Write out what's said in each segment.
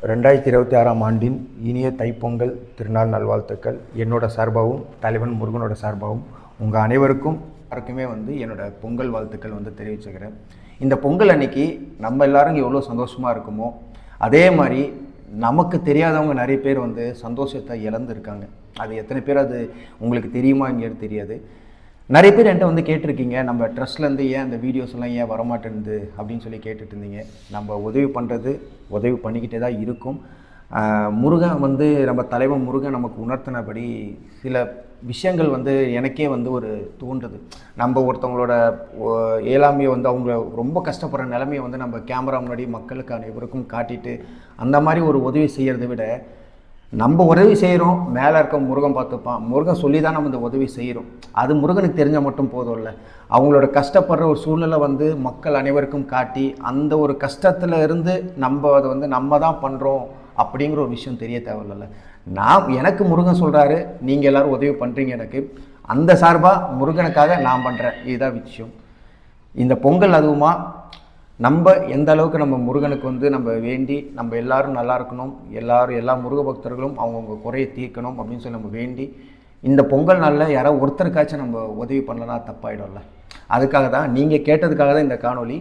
2026ஆம் ஆண்டின் இனிய தைப்பொங்கல் திருநாள் நல்வாழ்த்துக்கள். என்னோட சார்பாகவும் தலைவன் முருகனோட சார்பாகவும் உங்கள் அனைவருக்கும் யாருக்குமே என்னோட பொங்கல் வாழ்த்துக்கள் தெரிவிச்சுக்கிறேன். இந்த பொங்கல் அன்னைக்கு நம்ம எல்லாரும் எவ்வளோ சந்தோஷமாக இருக்குமோ அதே மாதிரி நமக்கு தெரியாதவங்க நிறைய பேர் சந்தோஷத்தை இழந்துருக்காங்க. அது எத்தனை பேர் அது உங்களுக்கு தெரியுமா எங்கேன்னு தெரியாது. நிறைய பேர் என்கிட்ட கேட்டிருக்கீங்க, நம்ம ட்ரஸ்ட்லேருந்து ஏன் அந்த வீடியோஸ் எல்லாம் ஏன் வரமாட்டேன்து அப்படின்னு சொல்லி கேட்டுட்டு இருந்தீங்க. நம்ம உதவி பண்ணிக்கிட்டே தான் இருக்கும். முருகன் நம்ம தலைவன் முருகன் நமக்கு உணர்த்தினபடி சில விஷயங்கள் எனக்கே ஒரு தோன்றுது. நம்ம ஒருத்தவங்களோட இயலாமையை அவங்க ரொம்ப கஷ்டப்படுற நிலைமையை நம்ம கேமரா முன்னாடி மக்களுக்கு அனைவருக்கும் காட்டிட்டு அந்த மாதிரி ஒரு உதவி செய்கிறத விட நம்ம உதவி செய்கிறோம், மேலே இருக்க முருகன் பார்த்துப்பான். முருகன் சொல்லி தான் நம்ம இந்த உதவி செய்கிறோம். அது முருகனுக்கு தெரிஞ்சால் மட்டும் போதும் இல்லை, அவங்களோட கஷ்டப்படுற ஒரு சூழ்நிலை மக்கள் அனைவருக்கும் காட்டி அந்த ஒரு கஷ்டத்தில் இருந்து நம்ம அதை நம்ம தான் பண்ணுறோம் அப்படிங்கிற ஒரு விஷயம் தெரிய தேவையில்ல. எனக்கு முருகன் சொல்கிறாரு, நீங்கள் எல்லோரும் உதவி பண்ணுறீங்க, எனக்கு அந்த சார்பாக முருகனுக்காக நான் பண்ணுறேன். இதுதான் விஷயம். இந்த பொங்கல் அதுவுமா நம்ம எந்த அளவுக்கு நம்ம முருகனுக்கு நம்ம வேண்டி நம்ம எல்லாரும் நல்லா இருக்கணும், எல்லா முருக பக்தர்களும் அவங்கவுங்க குறையை தீர்க்கணும் அப்படின்னு சொல்லி நம்ம வேண்டி இந்த பொங்கல் நாளில் யாராவது ஒருத்தருக்காச்சும் நம்ம உதவி பண்ணலன்னா தப்பாயிடும்ல. அதுக்காக தான், நீங்கள் கேட்டதுக்காக தான் இந்த காணொலி.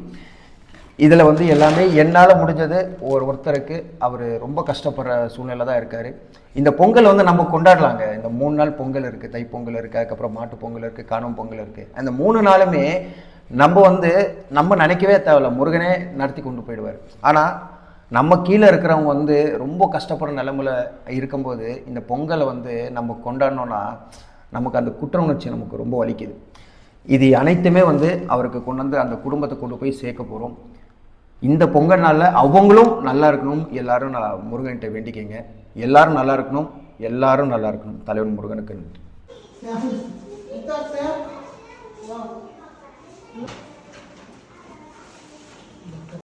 இதில் எல்லாமே என்னால் முடிஞ்சது ஒருத்தருக்கு அவர் ரொம்ப கஷ்டப்படுற சூழ்நிலை தான் இருக்கார். இந்த பொங்கல் நம்ம கொண்டாடலாங்க. இந்த 3 நாள் பொங்கல் இருக்குது. தைப்பொங்கல் இருக்குது, அதுக்கப்புறம் மாட்டு பொங்கல் இருக்குது, காணும் பொங்கல் இருக்குது. அந்த 3 நாளுமே நம்ம நினைக்கவே தேவையில்ல, முருகனே நடத்தி கொண்டு போயிடுவார். ஆனால் நம்ம கீழே இருக்கிறவங்க ரொம்ப கஷ்டப்படுற நிலைமையில் இருக்கும்போது இந்த பொங்கலை நம்ம கொண்டாடணுன்னா நமக்கு அந்த குற்ற உணர்ச்சி நமக்கு ரொம்ப வலிக்குது. இது அனைத்துமே அவருக்கு கொண்டு அந்த குடும்பத்தை கொண்டு போய் சேர்க்க போகிறோம். இந்த பொங்கல் நாளில் அவங்களும் நல்லா இருக்கணும். எல்லாரும் முருகன்கிட்ட வேண்டிக்கங்க. எல்லாரும் நல்லா இருக்கணும், எல்லாரும் நல்லா இருக்கணும். தலைவன் முருகனுக்கு நன்றி.